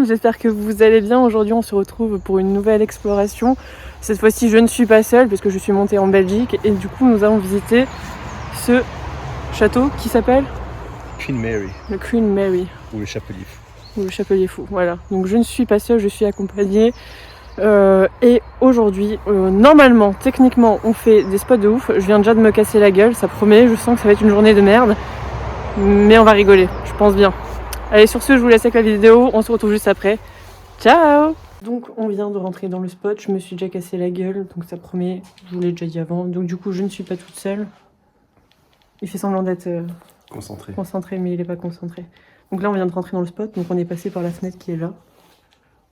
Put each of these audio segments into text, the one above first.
j'espère que vous allez bien. Aujourd'hui on se retrouve pour une nouvelle exploration. Cette fois-ci je ne suis pas seule parce que je suis montée en Belgique et du coup nous allons visiter ce château qui s'appelle Queen Mary. le Queen Mary. Ou le Chapelier Fou. Ou le Chapelier Fou, voilà. Donc je ne suis pas seule, je suis accompagnée. Et aujourd'hui, normalement, techniquement, on fait des spots de ouf. Je viens déjà de me casser la gueule, ça promet. Je sens que ça va être une journée de merde. Mais on va rigoler, je pense bien. Allez, sur ce, je vous laisse avec la vidéo. On se retrouve juste après. Ciao! Donc, on vient de rentrer dans le spot. Je me suis déjà cassé la gueule, donc ça promet. Je vous l'ai déjà dit avant. Donc, du coup, je ne suis pas toute seule. Il fait semblant d'être concentré, mais il n'est pas concentré. Donc là, on vient de rentrer dans le spot. Donc, on est passé par la fenêtre qui est là.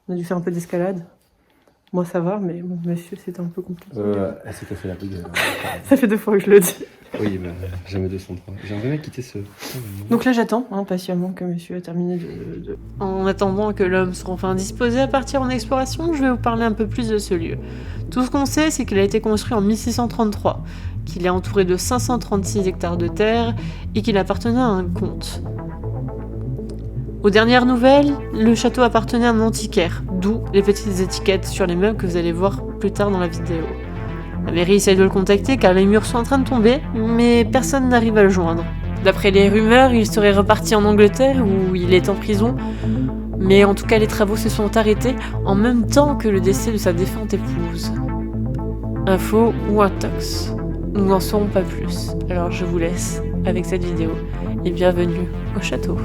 On a dû faire un peu d'escalade. Moi, ça va, mais bon, monsieur, c'était un peu compliqué. Elle s'est cassé la gueule. Ça fait 2 fois que je le dis. Oui, mais jamais 203. J'aimerais bien quitter ce... Donc là, j'attends patiemment que monsieur a terminé de... En attendant que l'homme soit enfin disposé à partir en exploration, je vais vous parler un peu plus de ce lieu. Tout ce qu'on sait, c'est qu'il a été construit en 1633, qu'il est entouré de 536 hectares de terre et qu'il appartenait à un comte. Aux dernières nouvelles, le château appartenait à un antiquaire, d'où les petites étiquettes sur les meubles que vous allez voir plus tard dans la vidéo. La mairie essaye de le contacter car les murs sont en train de tomber, mais personne n'arrive à le joindre. D'après les rumeurs, il serait reparti en Angleterre où il est en prison, mais en tout cas les travaux se sont arrêtés en même temps que le décès de sa défunte épouse. Info ou intox. Nous n'en saurons pas plus, alors je vous laisse avec cette vidéo et bienvenue au château.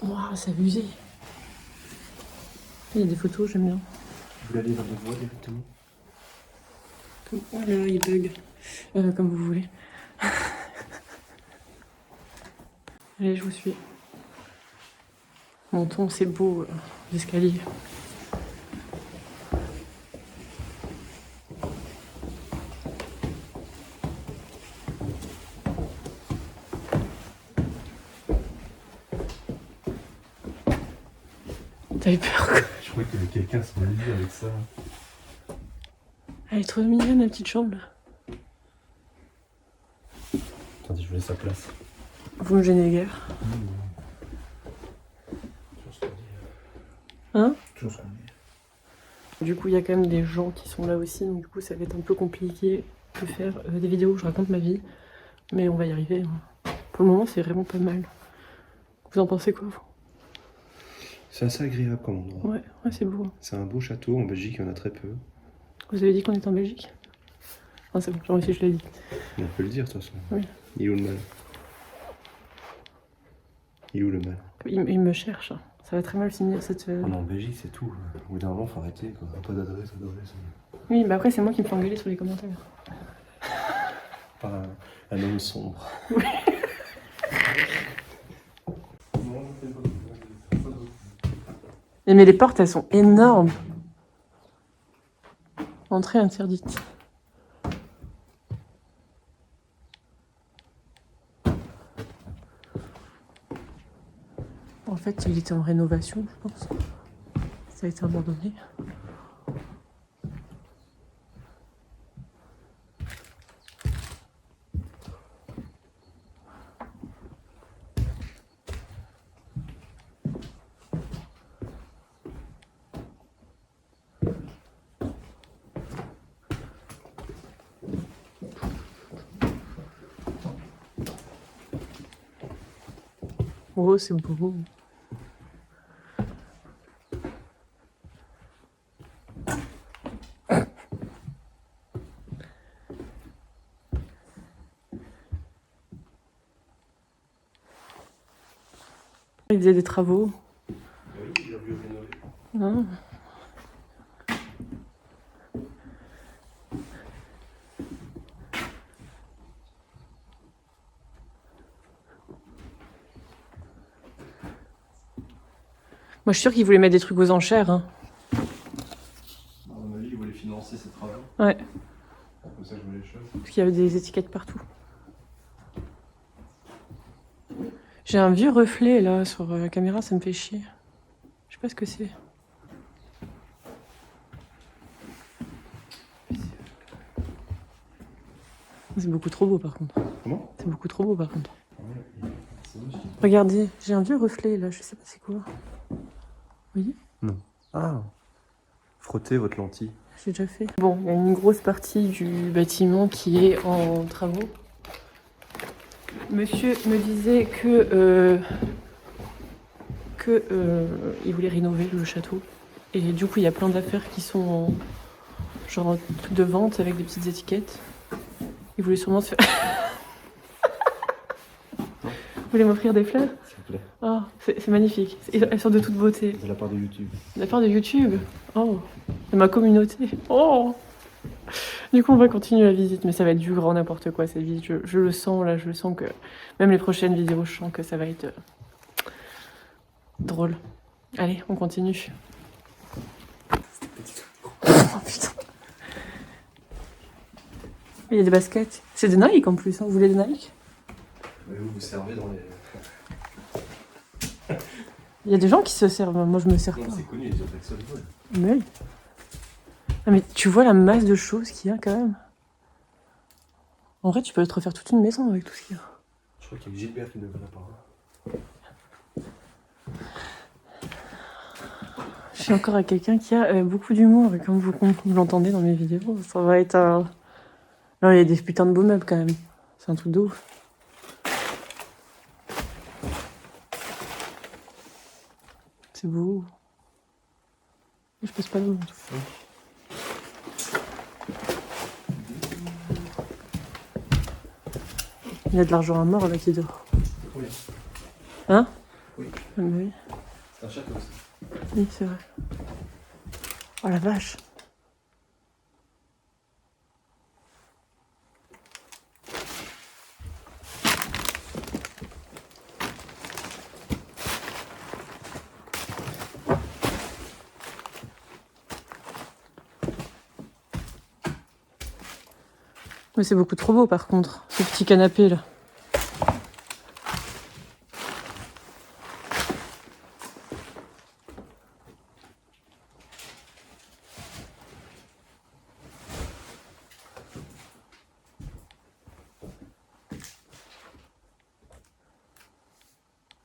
Waouh, c'est abusé. Il y a des photos, j'aime bien. Vous voulez aller dans les voies directement? Oh là là, il bug. Comme vous voulez. Allez, je vous suis. Montons, c'est beau, l'escalier. T'as eu peur quoi? Je croyais qu'il y avait quelqu'un sur le lit avec ça. Elle est trop mignonne, la petite chambre là. Attendez, je voulais sa place. Vous me gênez guère. Hein? Toujours ce qu'on dit. Du coup, il y a quand même des gens qui sont là aussi, donc du coup, ça va être un peu compliqué de faire des vidéos où je raconte ma vie. Mais on va y arriver. Pour le moment, c'est vraiment pas mal. Vous en pensez quoi, vous? C'est assez agréable comme endroit. Ouais, c'est beau. C'est un beau château, en Belgique, il y en a très peu. Vous avez dit qu'on était en Belgique? Ah, c'est bon, genre ici, je l'ai dit. On peut le dire, de toute façon. Oui. Il est où le mal? Il est où le mal? Il me cherche. Ça va très mal finir cette... On est en Belgique, c'est tout. Au bout d'un moment, faut arrêter, quoi. Pas d'adresse. Oui, bah après, c'est moi qui me fais engueuler sur les commentaires. Par un homme sombre. Oui. Mais les portes, elles sont énormes. Entrée interdite. En fait, il était en rénovation, je pense. Ça a été abandonné. Oh, c'est beau. Il faisait des travaux. Oui, il a vu rénover. Ah. Moi, je suis sûre qu'il voulait mettre des trucs aux enchères. Hein. À mon avis, il voulait financer ses travaux. Ouais. C'est comme ça que je vois les choses. Parce qu'il y avait des étiquettes partout. J'ai un vieux reflet là sur la caméra, ça me fait chier. Je sais pas ce que c'est. C'est beaucoup trop beau par contre. Comment? C'est beaucoup trop beau par contre. Ouais, c'est vrai, Regardez, j'ai un vieux reflet là, je sais pas c'est quoi. Vous voyez? non. Ah. Frottez votre lentille. J'ai déjà fait. Bon, il y a une grosse partie du bâtiment qui est en travaux. Monsieur me disait il voulait rénover le château. Et du coup, il y a plein d'affaires qui sont en genre un truc de vente avec des petites étiquettes. Il voulait sûrement se faire... Vous voulez m'offrir des fleurs? S'il vous plaît. Oh, c'est magnifique. Elles sont de toute beauté. De la part de YouTube. De la part de YouTube. Oh, de ma communauté. Oh. Du coup, on va continuer la visite, mais ça va être du grand n'importe quoi cette visite. Je le sens là, je le sens que même les prochaines vidéos, je sens que ça va être drôle. Allez, on continue. Oh putain. Il y a des baskets. C'est des Nike en plus, hein. Vous voulez des Nike? Mais vous vous servez dans les... Il y a des gens qui se servent, moi je me sers Non, pas. c'est connu, les autres Exxon volent. Mais oui. Ah, mais tu vois la masse de choses qu'il y a quand même. En vrai, tu peux te refaire toute une maison avec tout ce qu'il y a. Je crois qu'il y a Gilbert qui devrait par là. Je suis encore avec quelqu'un qui a beaucoup d'humour, et comme vous l'entendez dans mes vidéos, ça va être un... Non, il y a des putains de beaux meubles quand même. C'est un truc de ouf. C'est beau. Je passe pas loin. Il y a de l'argent à mort là qui dort. Oui. Hein? Oui. Ah, mais oui. C'est un château aussi. Oui, c'est vrai. Oh la vache. Mais c'est beaucoup trop beau par contre, ce petit canapé là.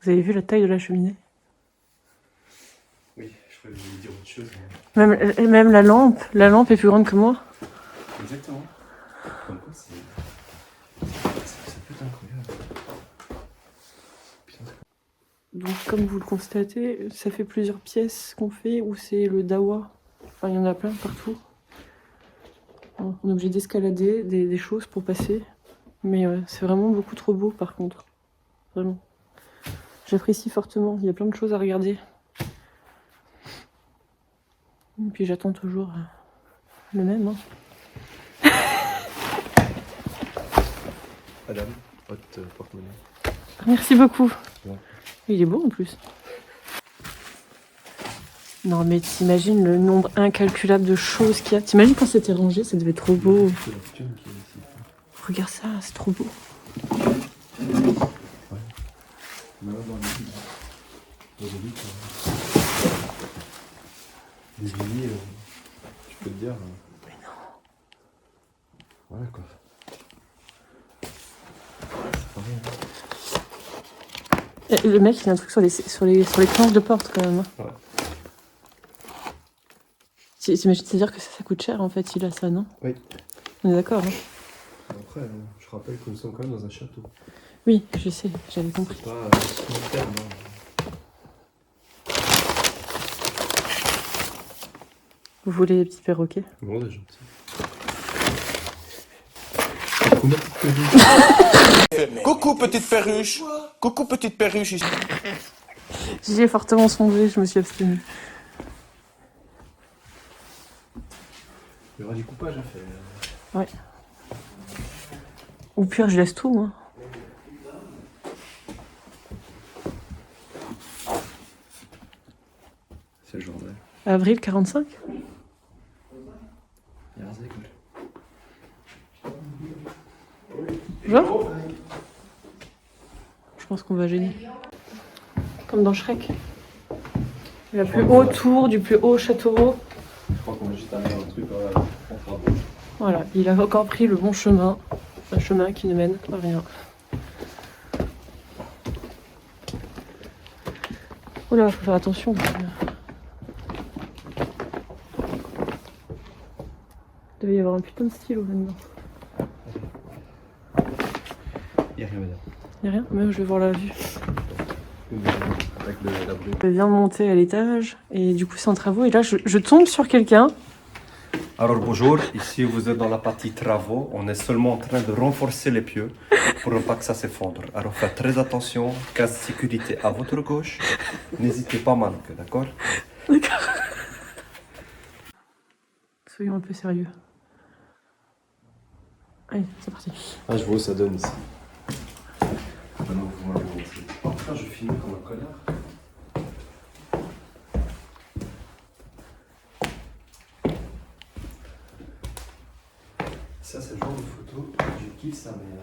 Vous avez vu la taille de la cheminée? Oui, je croyais que vous vouliez dire autre chose. Mais... Même la lampe est plus grande que moi. Exactement. Comme quoi, c'est peut être incroyable. Putain, Donc comme vous le constatez, ça fait plusieurs pièces qu'on fait où c'est le dawa. Enfin, il y en a plein partout. On est obligé d'escalader des choses pour passer. Mais c'est vraiment beaucoup trop beau par contre. Vraiment. J'apprécie fortement. Il y a plein de choses à regarder. Et puis j'attends toujours le même. Hein. Madame, votre porte-monnaie. Merci beaucoup. Ouais. Il est beau en plus. Non mais t'imagines le nombre incalculable de choses qu'il y a. T'imagines quand c'était rangé, ça devait être trop beau. C'est la thune qui est ici. Regarde ça, c'est trop beau. Même dans les lits, des lits, je peux te dire. Mais non. Voilà quoi. C'est pareil. Le mec, il a un truc sur les planches de porte quand même. Ouais. T'imagines, c'est-à-dire que ça coûte cher en fait, il a ça, non? Oui. On est d'accord, hein? Après, je rappelle que nous sommes quand même dans un château. Oui, je sais, j'avais compris. C'est pas un terme. Vous voulez les petits perroquets? Bon, c'est gentil. Coucou petite perruche. Coucou petite perruche. J'y ai fortement songé, je me suis abstenue. Il y aura du coupage à faire. Ouais. Ou pire, je laisse tout, moi. C'est le journal. Avril 45? Il y a rien à écouter. Genre? Je pense qu'on va gêner. Comme dans Shrek. La plus haute tour du plus haut château. Je crois qu'on va juste arriver à un truc. On fera bon. Voilà, il a encore pris le bon chemin. Je chemin qui ne mène à rien. Oh là, faut faire attention. Il devait y avoir un putain de stylo là-dedans. Il n'y a rien dedans. Il n'y a rien? Mais je vais voir la vue. Avec la brume. Je viens de monter à l'étage et du coup c'est en travaux et là je tombe sur quelqu'un. Alors bonjour, ici vous êtes dans la partie travaux. On est seulement en train de renforcer les pieux pour ne pas que ça s'effondre. Alors faites très attention, casse sécurité à votre gauche. N'hésitez pas à manquer, d'accord? D'accord. Soyons un peu sérieux. Allez, c'est parti. Ah, je vois où ça donne ici. Oh putain, je filme comme un connard. Ça, c'est le genre de photo, je kiffe ça, mais...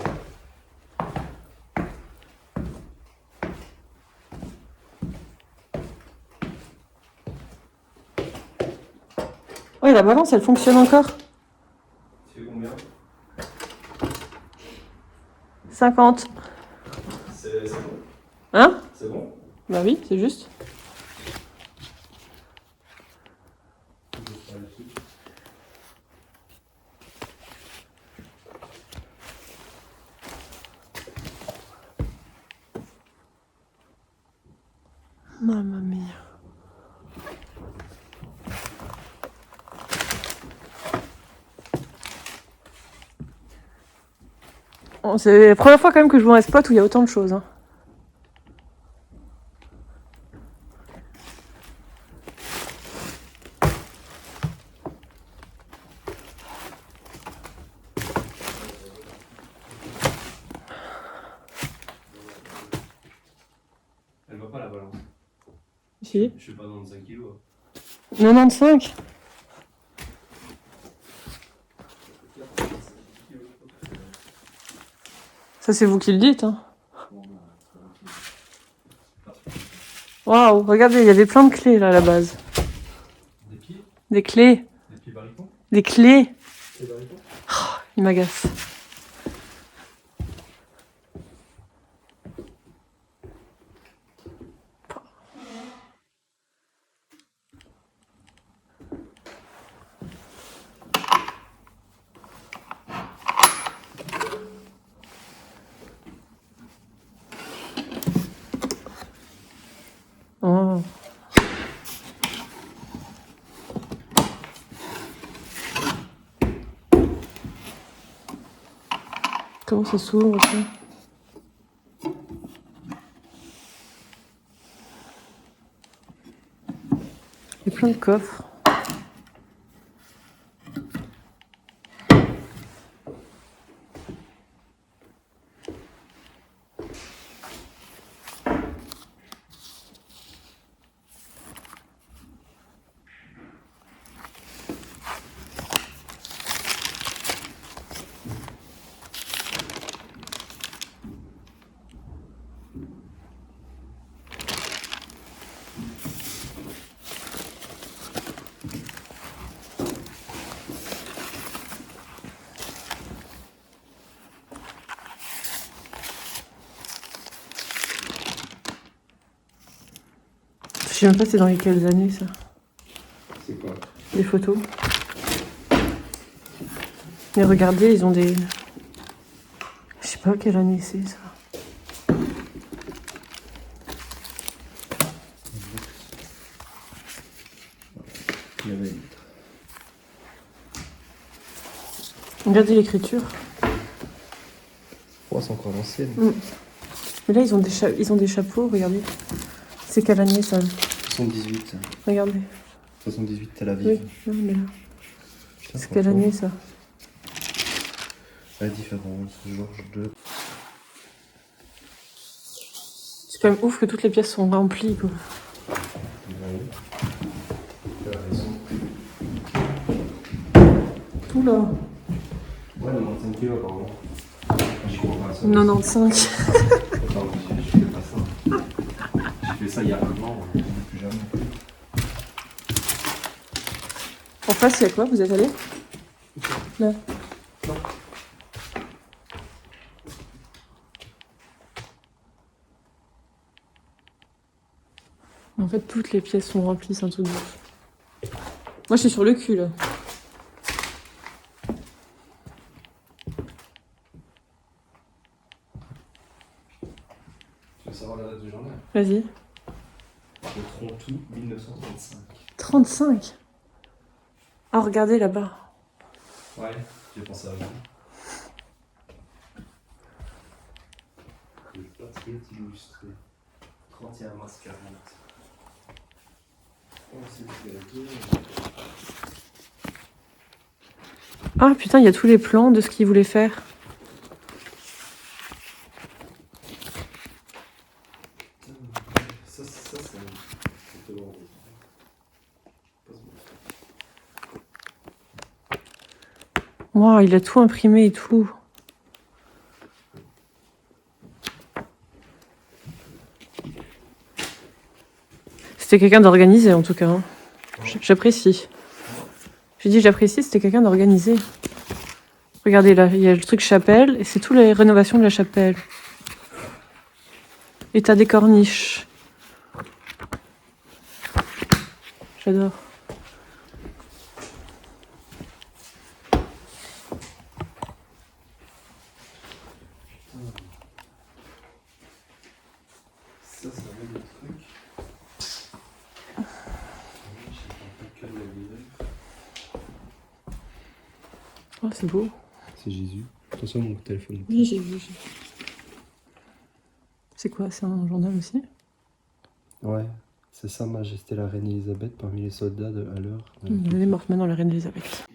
Ouais, la balance elle fonctionne encore. C'est combien? 50. C'est bon? Hein? C'est bon? Bah oui, c'est juste. Mamma mia. Bon, c'est la première fois quand même que je vois un spot où il y a autant de choses. Hein. Elle va pas la balance. Si. Je suis pas dans 5 kilos. 95. Ça c'est vous qui le dites. Hein. Waouh, regardez, il y avait plein de clés là à la base. Des pieds? Des clés. Des pieds barricons? Des clés. Des barricons? Oh, il m'agace. Oh. Comment ça s'ouvre ça? Il y a plein de coffres. Je sais même pas c'est dans les quelles années ça. C'est quoi? Les photos. Mais regardez, ils ont des... Je sais pas quelle année c'est ça. Il y avait... Regardez l'écriture. Oh, c'est encore l'ancienne. Mais là, ils ont des chapeaux, regardez. C'est quelle année ça? 78. Regardez. 78 Tel Aviv. Oui, non, mais là. Putain, C'est quelle franchement, année ça? la différence, Georges II. C'est quand même ouf que toutes les pièces sont remplies, quoi. Tout là. Ouais, 95 kilos apparemment. J'y crois pas à ça. 95. Attends, je fais pas ça. J'ai fait ça il y a un an, plus jamais. En face, il y a quoi? Vous êtes allé? Là. Non. En fait, toutes les pièces sont remplies, c'est un truc de ouf. Moi, je suis sur le cul, là. Tu veux savoir la date du journal? Vas-y. Le Trontou, 1935. 35. Ah, regardez là-bas. Ouais, j'ai pensé à vous. Le patriote illustré. 31 mars 40. Oh, c'est le 2. Ah putain, il y a tous les plans de ce qu'il voulait faire. Ça c'est photo. Waouh, il a tout imprimé et tout. C'était quelqu'un d'organisé en tout cas. Hein. J'apprécie. J'ai dit j'apprécie, c'était quelqu'un d'organisé. Regardez là, il y a le truc chapelle et c'est toutes les rénovations de la chapelle. État des corniches. J'adore. Ça, c'est un autre truc. Oh, c'est beau. C'est Jésus. Attention, mon téléphone. Oui, j'ai vu. C'est quoi? C'est un journal aussi? Ouais, c'est Sa Majesté la Reine Elisabeth parmi les soldats à l'heure. Elle est morte maintenant, la reine Elisabeth.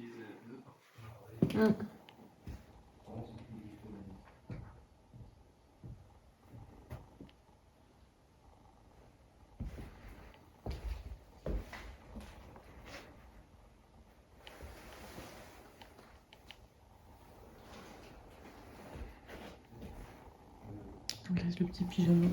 On laisse le petit pyjama.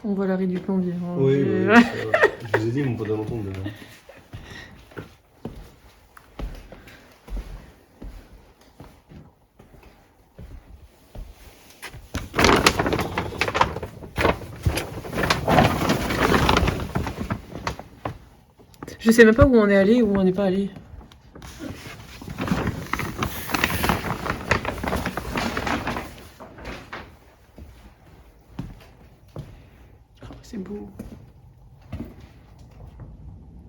On voit l'arrêt du plombier. Hein. Oui, je vous ai dit, mon pote d'entendre. Je sais même pas où on est allé ou où on n'est pas allé. Oh, c'est beau.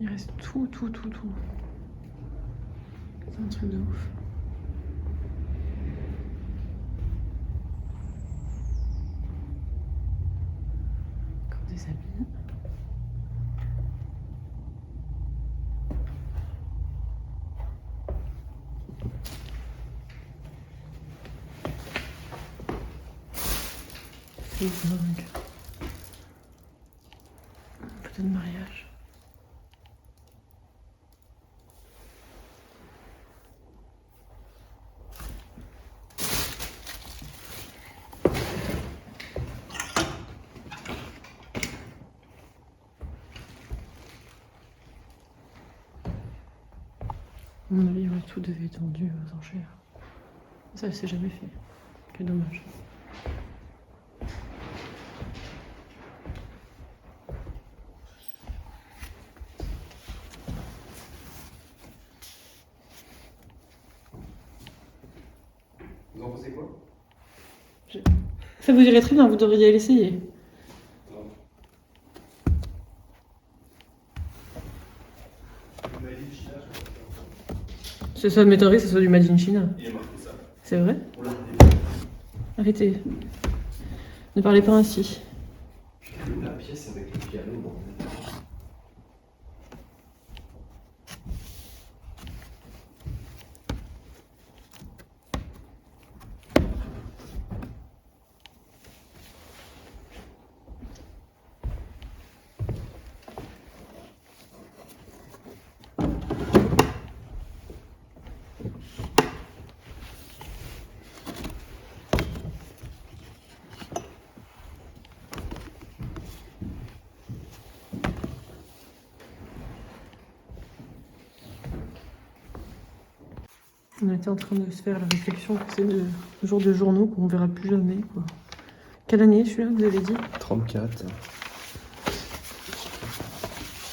Il reste tout. C'est un truc de ouf. Encore des habits. C'est dingue. Photo de mariage. À mon avis, ouais, tout devait être vendu aux enchères. Ça, c'est jamais fait. Quel dommage. Vous en pensez quoi? Ça vous irait très bien, vous devriez l'essayer. Ça m'étonnerait que ce soit du Made in China. Il est marqué ça. C'est vrai? Oula. Arrêtez. Ne parlez pas ainsi. La pièce avec le piano, bordel. On était en train de se faire la réflexion que c'est le genre de journaux qu'on verra plus jamais, quoi. Quelle année celui-là, vous avez dit? 34.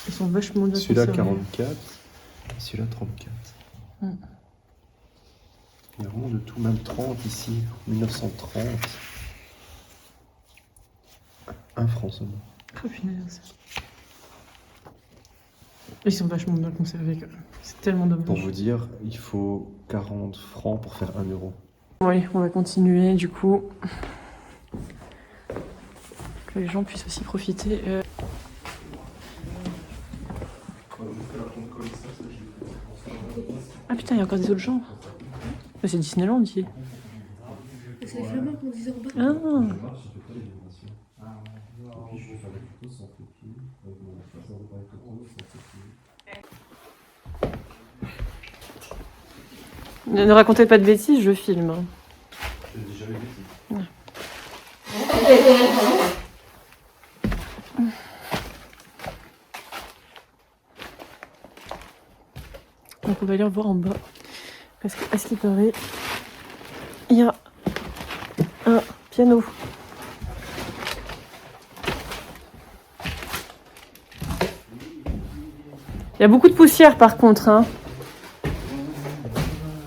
Ils sont vachement bien Celui-là conservés. 44. Et celui-là 34. Il y a vraiment de tout, même 30 ici, 1930. 1 franc seulement. Oh punaise. Ils sont vachement bien conservés quand même. C'est tellement dommage. Pour vous dire, il faut 40 francs pour faire 1 euro. Oui, on va continuer du coup. Que les gens puissent aussi profiter. Ah putain, il y a encore des autres gens. Mais c'est Disneyland ici. C'est les flamants qu'on disait en bas. Ah. Ne racontez pas de bêtises, je filme. Donc on va aller voir en bas. Parce qu'à ce qu'il paraît, il y a un piano. Il y a beaucoup de poussière par contre, hein.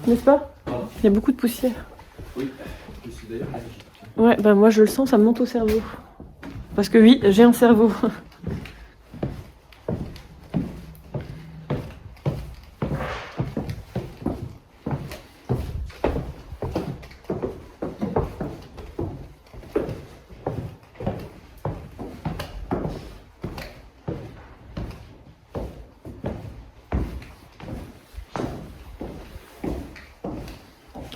N'est-ce pas? Il y a beaucoup de poussière. Oui, je suis d'ailleurs. Ouais, bah moi je le sens, ça me monte au cerveau. Parce que oui, j'ai un cerveau.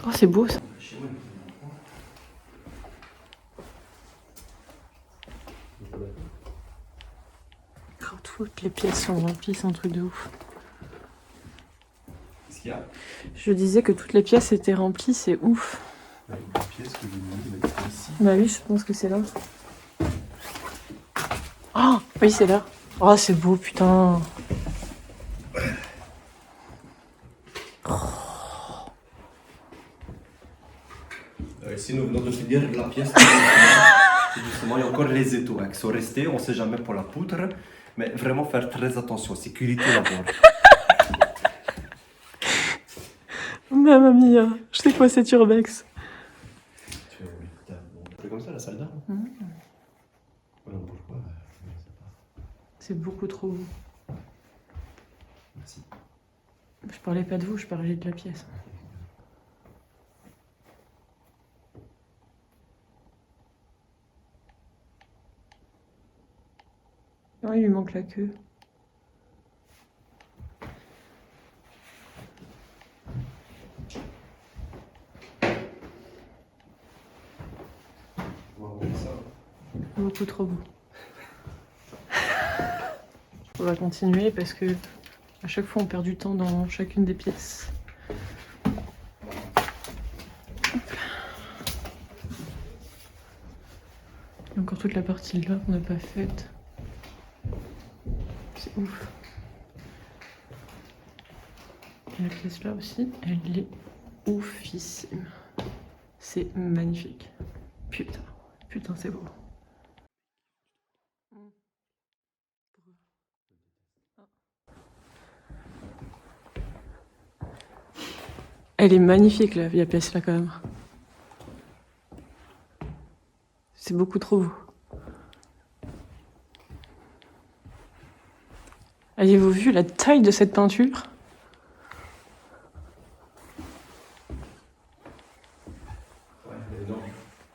Oh, c'est beau ça. Oh, toutes les pièces sont remplies, c'est un truc de ouf. Qu'est-ce qu'il y a? Je disais que toutes les pièces étaient remplies, c'est ouf. Une pièce que j'ai mis ici. Bah oui, je pense que c'est là. Oh, oui, c'est là. Oh, c'est beau, putain. Ici, nous venons de finir la pièce. Justement, il y a encore les étaux qui sont restés. On ne sait jamais pour la poutre. Mais vraiment faire très attention. Sécurité d'abord. Mamma mia, je sais quoi c'est urbex. C'est comme ça la salle d'armes. Alors pourquoi C'est beaucoup trop beau. Merci. Je parlais pas de vous, je parlais de la pièce. Oh, il lui manque la queue. Beaucoup trop beau. On va continuer parce que à chaque fois on perd du temps dans chacune des pièces. Il y a encore toute la partie là qu'on n'a pas faite. C'est ouf. Et la pièce là aussi, elle est oufissime. C'est magnifique. Putain, putain c'est beau. Elle est magnifique la pièce là quand même. C'est beaucoup trop beau. Avez-vous vu la taille de cette peinture?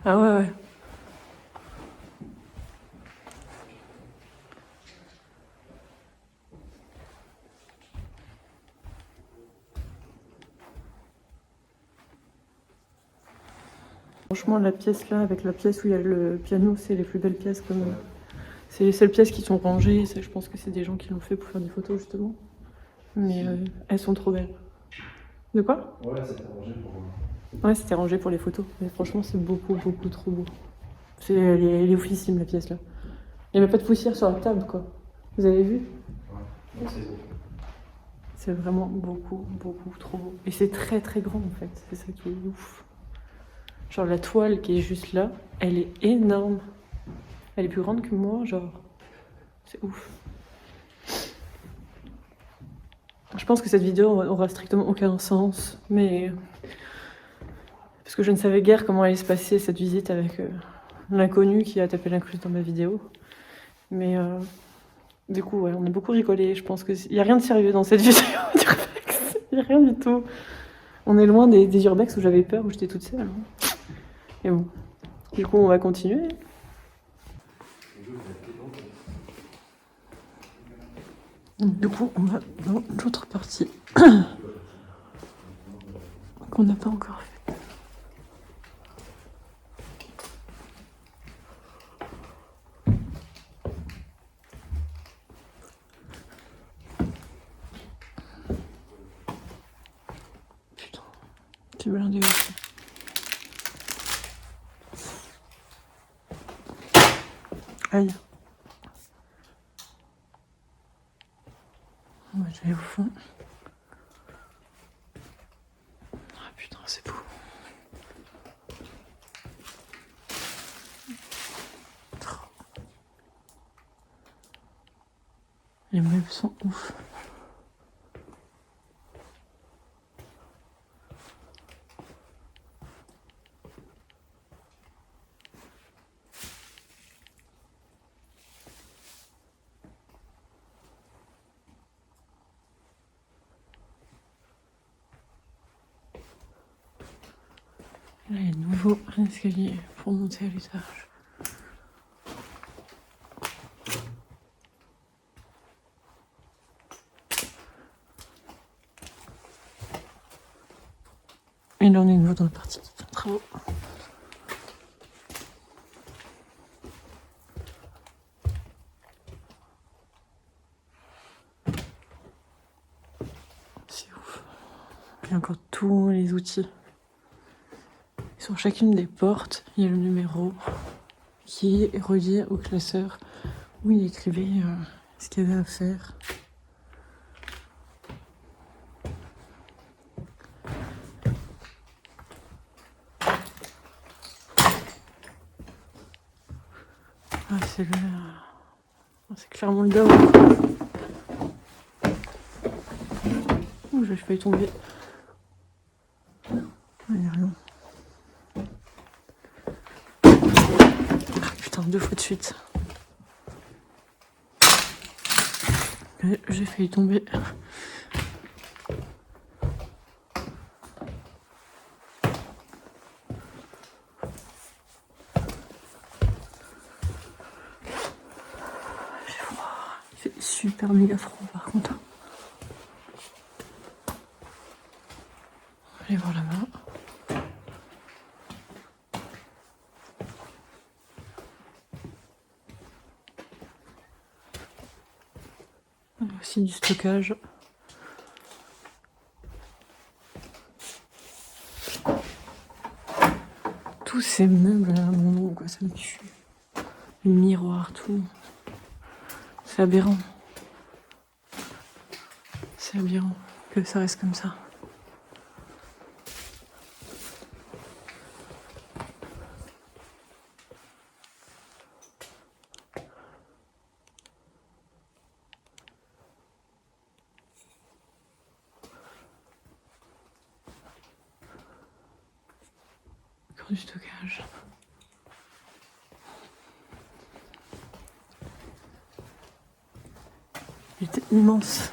Ah ouais, ouais. Franchement, la pièce là, avec la pièce où il y a le piano, c'est les plus belles pièces quand même. C'est les seules pièces qui sont rangées. Ça, je pense que c'est des gens qui l'ont fait pour faire des photos justement. Mais elles sont trop belles. De quoi? Ouais, c'était rangé pour. Ouais, c'était rangé pour les photos. Mais franchement, c'est beaucoup, beaucoup trop beau. Elle est oufissime la pièce là. Il n'y a même pas de poussière sur la table quoi. Vous avez vu? Ouais, c'est bon. C'est vraiment beaucoup, beaucoup trop beau. Et c'est très très grand en fait, c'est ça qui est ouf. Genre la toile qui est juste là, elle est énorme. Elle est plus grande que moi, genre. C'est ouf. Je pense que cette vidéo aura strictement aucun sens, mais... Parce que je ne savais guère comment allait se passer cette visite avec l'inconnu qui a tapé l'inconnu dans ma vidéo. Mais du coup, ouais, on a beaucoup rigolé. Je pense qu'il n'y a rien de sérieux dans cette vidéo d'Urbex. Il n'y a rien du tout. On est loin des Urbex où j'avais peur, où j'étais toute seule. Hein. Et bon. Du coup, on va continuer. Du coup, on va dans l'autre partie qu'on n'a pas encore fait. Putain, c'est blindé aussi. Aïe. On va aller au fond. Ah putain, c'est beau. Les meubles sont ouf. Là, il y a de nouveau un escalier pour monter à l'étage. Et là, on est de nouveau dans la partie travaux. C'est ouf. Il y a encore tous les outils. Sur chacune des portes, il y a le numéro qui est relié au classeur où il écrivait ce qu'il y avait à faire. Ah, c'est clairement le dehors. Ouh, j'ai failli tomber. Il n'y a rien. Ah, putain, 2 fois de suite. J'ai failli tomber. J'ai froid. Il fait super méga froid par contre. Allez voir là-bas. Aussi du stockage. Tous ces meubles là, mon nom, quoi, ça me tue. Les miroirs, tout. C'est aberrant. C'est aberrant que ça reste comme ça. Encore du stockage. Il était immense.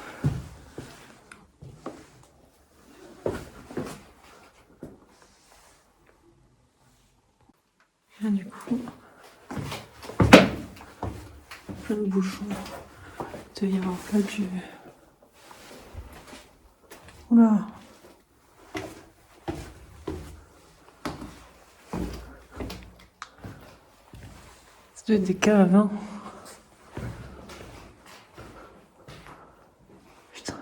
Et là, du coup, plein de bouchons. Il doit y avoir plein de... Oula. Ça doit être des caves à vin. Putain.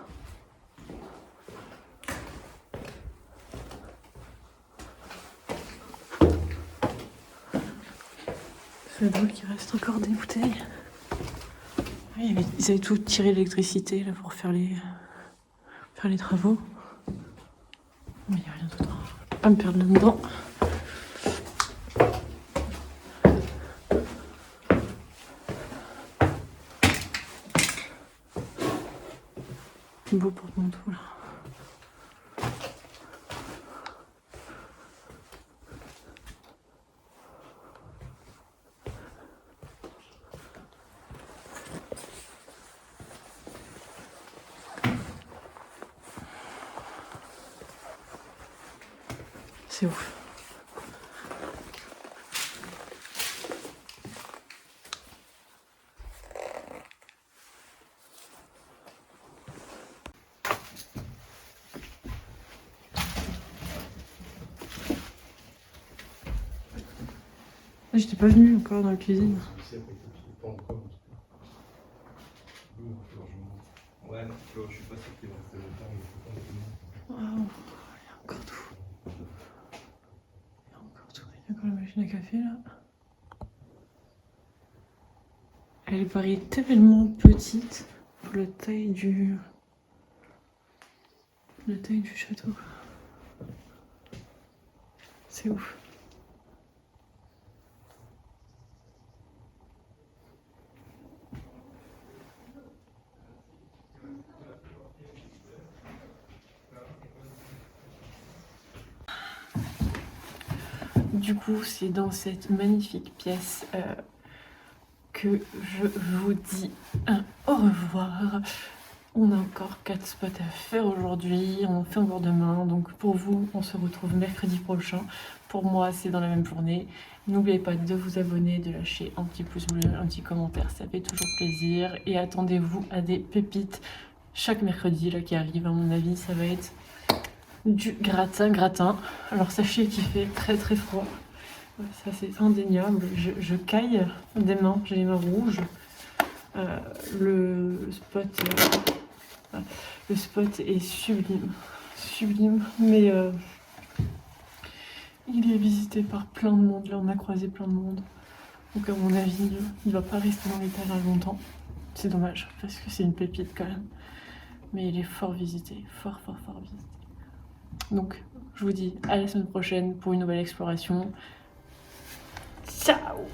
C'est drôle qu'il reste encore des bouteilles. Ils avaient tout tiré l'électricité là pour faire les faire les travaux. Mais il n'y a rien d'autre. Je vais pas me perdre là-dedans. Beau porte-manteau là. C'est ouf. J'étais pas venue encore dans la cuisine. Ouais, je suis pas sûr qu'il va rester longtemps. Waouh, il y a encore tout. Il y a encore tout. Il y a encore la machine à café là. Elle paraît tellement petite pour la taille du château. C'est ouf. Du coup, c'est dans cette magnifique pièce que je vous dis au revoir. On a encore 4 spots à faire aujourd'hui, on en fait encore demain. Donc pour vous, on se retrouve mercredi prochain. Pour moi, c'est dans la même journée. N'oubliez pas de vous abonner, de lâcher un petit pouce bleu, un petit commentaire, ça fait toujours plaisir. Et attendez-vous à des pépites chaque mercredi là qui arrive. À mon avis, ça va être du gratin. Alors sachez qu'il fait très très froid. Ça c'est indéniable. Je caille des mains, j'ai les mains rouges. Le spot est sublime, mais il est visité par plein de monde. Là, on a croisé plein de monde. Donc à mon avis, il va pas rester dans l'étage longtemps. C'est dommage parce que c'est une pépite quand même. Mais il est fort visité, fort visité. Donc je vous dis à la semaine prochaine pour une nouvelle exploration. Ciao!